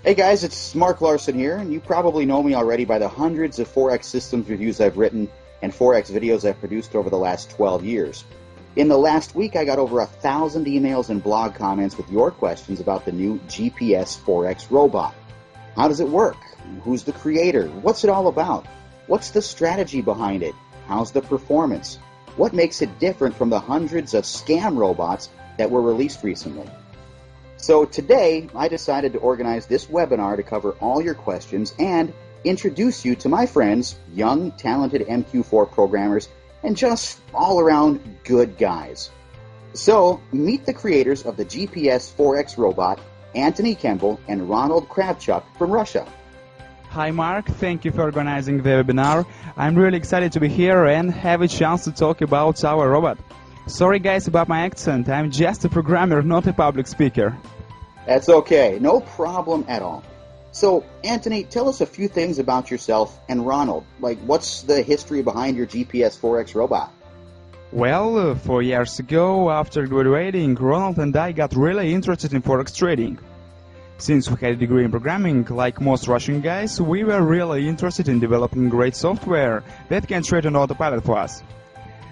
Hey guys, it's Mark Larson here, and you probably know me already by the hundreds of Forex systems reviews I've written and Forex videos I've produced over the last 12 years. In the last week, I got over 1,000 emails and blog comments with your questions about the new GPS Forex Robot. How does it work? Who's the creator? What's it all about? What's the strategy behind it? How's the performance? What makes it different from the hundreds of scam robots that were released recently? So today, I decided to organize this webinar to cover all your questions and introduce you to my friends, young, talented MQ4 programmers, and just all-around good guys. So, meet the creators of the GPS Forex Robot, Anthony Kemble and Ronald Kravchuk from Russia. Hi Mark, thank you for organizing the webinar. I'm really excited to be here and have a chance to talk about our robot. Sorry guys about my accent, I'm just a programmer, not a public speaker. That's okay, no problem at all. So, Anthony, tell us a few things about yourself and Ronald. Like, what's the history behind your GPS Forex robot? Well, 4 years ago, after graduating, Ronald and I got really interested in Forex trading. Since we had a degree in programming, like most Russian guys, we were really interested in developing great software that can trade on autopilot for us.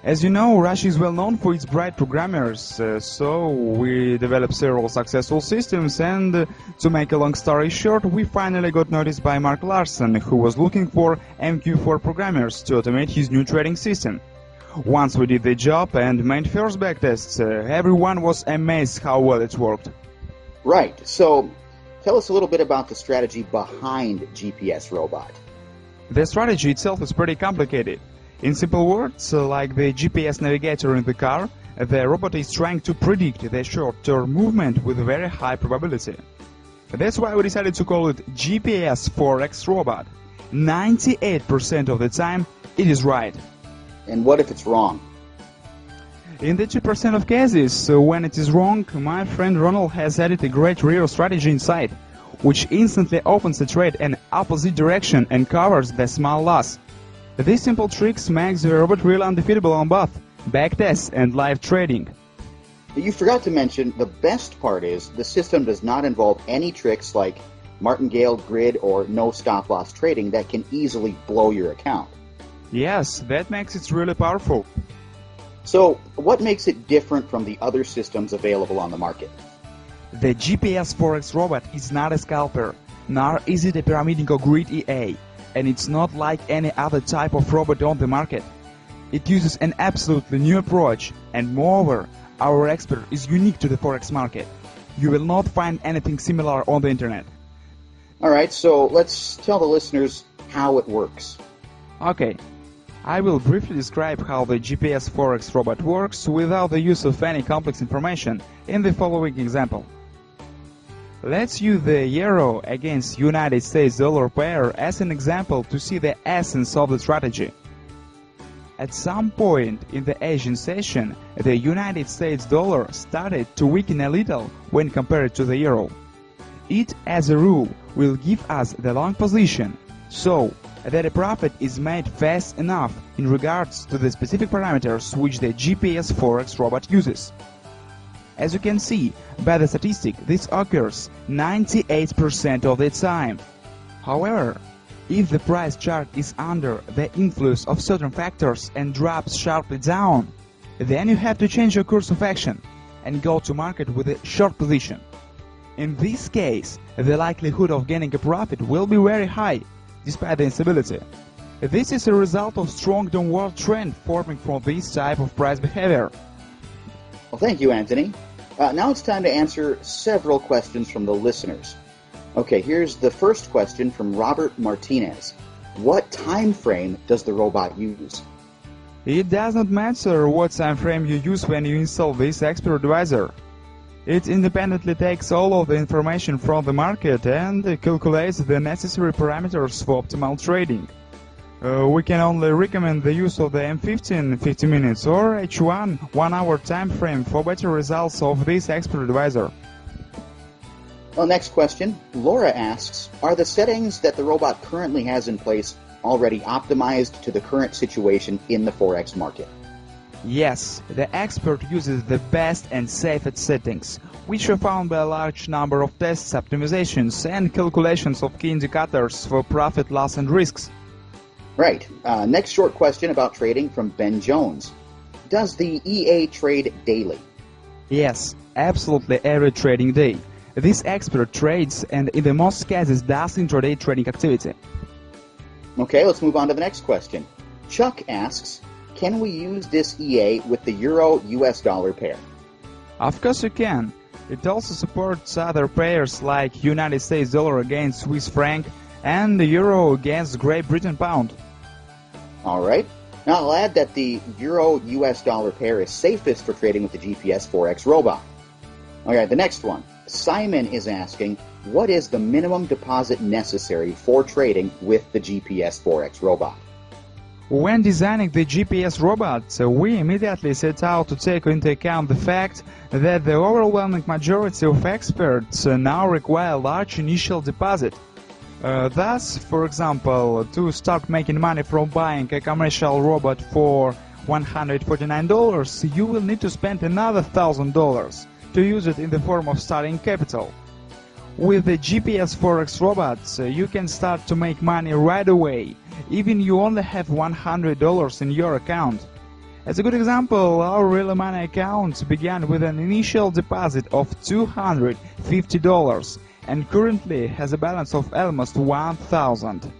As you know, Russia is well known for its bright programmers, so we developed several successful systems, and to make a long story short, we finally got noticed by Mark Larson, who was looking for MQ4 programmers to automate his new trading system. Once we did the job and made first backtests, everyone was amazed how well it worked. Right, so tell us a little bit about the strategy behind GPS Robot. The strategy itself is pretty complicated. In simple words, like the GPS navigator in the car, the robot is trying to predict the short-term movement with very high probability. That's why we decided to call it GPS Forex Robot. 98% of the time, it is right. And what if it's wrong? In the 2% of cases, when it is wrong, my friend Ronald has added a great real strategy inside, which instantly opens the trade in opposite direction and covers the small loss. These simple tricks make the robot really undefeatable on both backtests and live trading. You forgot to mention, the best part is the system does not involve any tricks like martingale, grid, or no stop-loss trading that can easily blow your account. Yes, that makes it really powerful. So, what makes it different from the other systems available on the market? The GPS Forex Robot is not a scalper, nor is it a pyramiding or grid EA. And it's not like any other type of robot on the market. It uses an absolutely new approach, and moreover, our expert is unique to the Forex market. You will not find anything similar on the internet. Alright, so let's tell the listeners how it works. Okay, I will briefly describe how the GPS Forex Robot works without the use of any complex information in the following example. Let's use the euro against United States dollar pair as an example to see the essence of the strategy. At some point in the Asian session, the United States dollar started to weaken a little when compared to the euro. It, as a rule, will give us the long position, so that a profit is made fast enough in regards to the specific parameters which the GPS Forex Robot uses. As you can see by the statistic, this occurs 98% of the time. However, if the price chart is under the influence of certain factors and drops sharply down, then you have to change your course of action and go to market with a short position. In this case, the likelihood of gaining a profit will be very high, despite the instability. This is a result of strong downward trend forming from this type of price behavior. Well, thank you, Anthony. Now it's time to answer several questions from the listeners. Okay, here's the first question from Robert Martinez. What time frame does the robot use? It does not matter what time frame you use when you install this expert advisor. It independently takes all of the information from the market and calculates the necessary parameters for optimal trading. We can only recommend the use of the M15 50 minutes or H1 1 hour time frame for better results of this expert advisor. Well, next question. Laura asks, are the settings that the robot currently has in place already optimized to the current situation in the Forex market? Yes, the expert uses the best and safest settings, which are found by a large number of tests, optimizations, and calculations of key indicators for profit, loss, and risks. Right. Next short question about trading from Ben Jones. Does the EA trade daily? Yes, absolutely every trading day. This expert trades and in the most cases does intraday trading activity. Okay, let's move on to the next question. Chuck asks, can we use this EA with the Euro-US dollar pair? Of course you can. It also supports other pairs like United States dollar against Swiss franc and the euro against Great Britain pound. All right. Now I'll add that the Euro-US dollar pair is safest for trading with the GPS Forex Robot. All right, the next one. Simon is asking, what is the minimum deposit necessary for trading with the GPS Forex Robot? When designing the GPS robot, we immediately set out to take into account the fact that the overwhelming majority of experts now require a large initial deposit. Thus, for example, to start making money from buying a commercial robot for $149, you will need to spend another $1,000 to use it in the form of starting capital. With the GPS Forex Robot, you can start to make money right away, even you only have $100 in your account. As a good example, our Real Money account began with an initial deposit of $250 and currently has a balance of almost $1,000.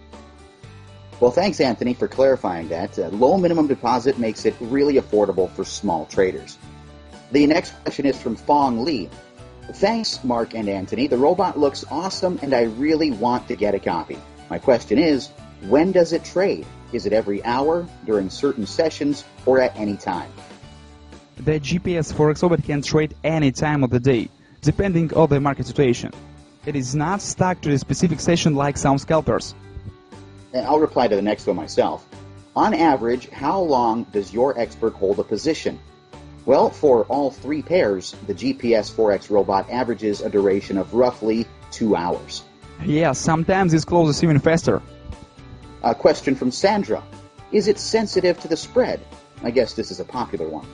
Well, thanks, Anthony, for clarifying that. Low minimum deposit makes it really affordable for small traders. The next question is from Fong Lee. Thanks, Mark and Anthony. The robot looks awesome and I really want to get a copy. My question is, when does it trade? Is it every hour, during certain sessions, or at any time? The GPS Forex Robot can trade any time of the day, depending on the market situation. It is not stuck to a specific session like some scalpers. I'll reply to the next one myself. On average, how long does your expert hold a position? Well, for all three pairs, the GPS Forex Robot averages a duration of roughly 2 hours. Yeah, sometimes it closes even faster. A question from Sandra. Is it sensitive to the spread? I guess this is a popular one.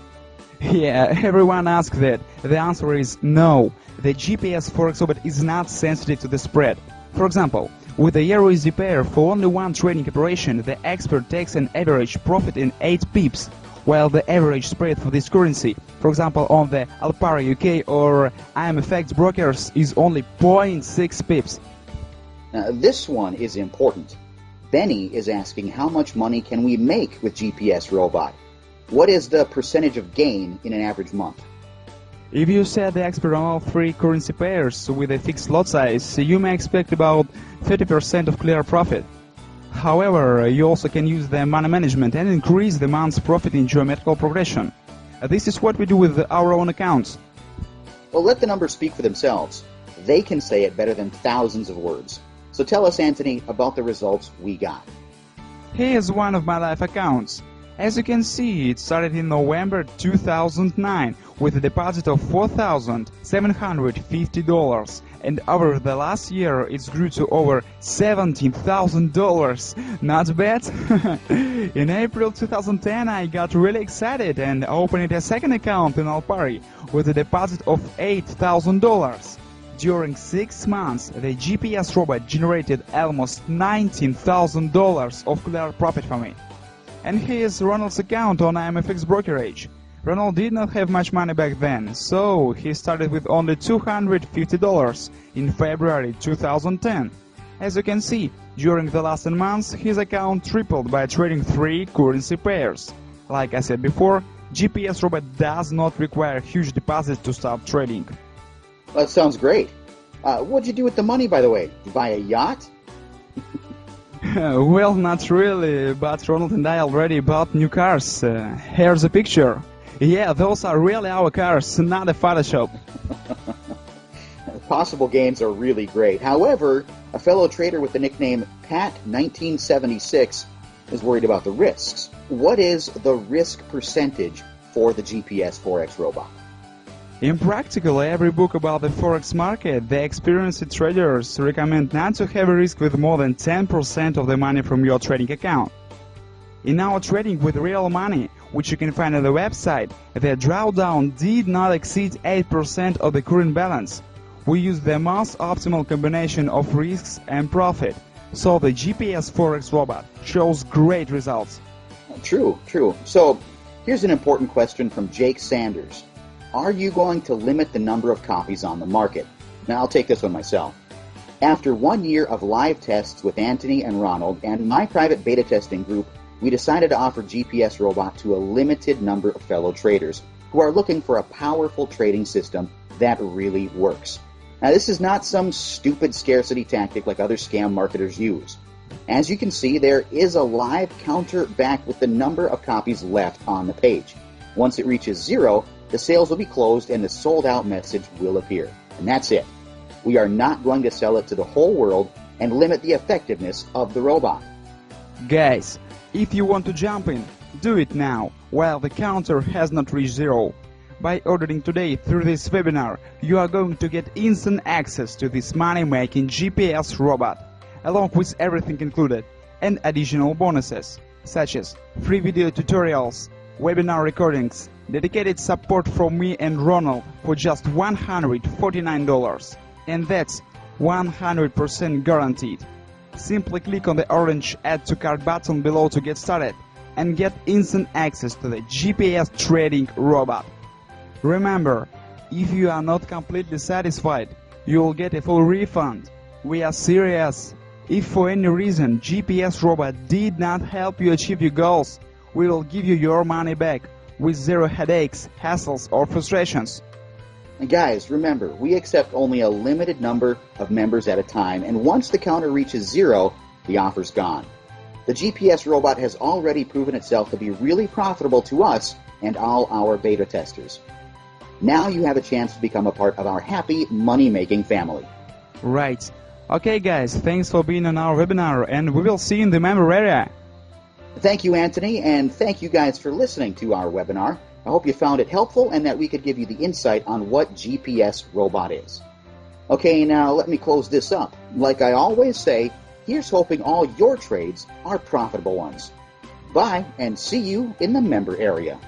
Yeah, everyone asks that. The answer is no. The GPS Forex Robot is not sensitive to the spread. For example, with the EURUSD pair for only one trading operation, the expert takes an average profit in 8 pips, while the average spread for this currency, for example on the Alpari UK or IMFX brokers, is only 0.6 pips. Now, this one is important. Benny is asking how much money can we make with GPS Robot? What is the percentage of gain in an average month? If you set the expert on all three currency pairs with a fixed lot size, you may expect about 30% of clear profit. However, you also can use the money management and increase the month's profit in geometrical progression. This is what we do with our own accounts. Well, let the numbers speak for themselves. They can say it better than thousands of words. So tell us, Anthony, about the results we got. Here's one of my live accounts. As you can see, it started in November 2009 with a deposit of $4,750, and over the last year it grew to over $17,000. Not bad? In April 2010 I got really excited and opened a second account in Alpari with a deposit of $8,000. During 6 months, the GPS robot generated almost $19,000 of clear profit for me. And here's Ronald's account on IMFX brokerage. Ronald did not have much money back then, so he started with only $250 in February 2010. As you can see, during the last 10 months, his account tripled by trading 3 currency pairs. Like I said before, GPS Robot does not require huge deposits to start trading. That sounds great. What'd you do with the money, by the way? Buy a yacht? Well, not really, but Ronald and I already bought new cars. Here's a picture. Yeah, those are really our cars, not a Photoshop. Possible gains are really great. However, a fellow trader with the nickname Pat1976 is worried about the risks. What is the risk percentage for the GPS Forex Robot? In practically every book about the Forex market, the experienced traders recommend not to have a risk with more than 10% of the money from your trading account. In our trading with real money, which you can find on the website, the drawdown did not exceed 8% of the current balance. We used the most optimal combination of risks and profit, so the GPS Forex Robot shows great results. True. So, here's an important question from Jake Sanders. Are you going to limit the number of copies on the market? Now, I'll take this one myself. After 1 year of live tests with Anthony and Ronald and my private beta testing group, we decided to offer GPS Robot to a limited number of fellow traders who are looking for a powerful trading system that really works. Now, this is not some stupid scarcity tactic like other scam marketers use. As you can see, there is a live counter back with the number of copies left on the page. Once it reaches 0, the sales will be closed and the sold out message will appear. And that's it. We are not going to sell it to the whole world and limit the effectiveness of the robot. Guys, if you want to jump in, do it now, while the counter has not reached 0. By ordering today through this webinar, you are going to get instant access to this money-making GPS robot, along with everything included, and additional bonuses, such as free video tutorials, webinar recordings, dedicated support from me and Ronald for just $149. And that's 100% guaranteed. Simply click on the orange Add to Cart button below to get started and get instant access to the GPS trading robot. Remember, if you are not completely satisfied, you will get a full refund. We are serious. If for any reason GPS robot did not help you achieve your goals, we will give you your money back with zero headaches, hassles, or frustrations. And guys, remember, we accept only a limited number of members at a time, and once the counter reaches 0, the offer's gone. The GPS robot has already proven itself to be really profitable to us and all our beta testers. Now you have a chance to become a part of our happy money-making family. Right. Okay guys, thanks for being on our webinar, and we will see you in the member area. Thank you, Anthony, and thank you guys for listening to our webinar. I hope you found it helpful and that we could give you the insight on what GPS Robot is. Okay, now let me close this up. Like I always say, here's hoping all your trades are profitable ones. Bye, and see you in the member area.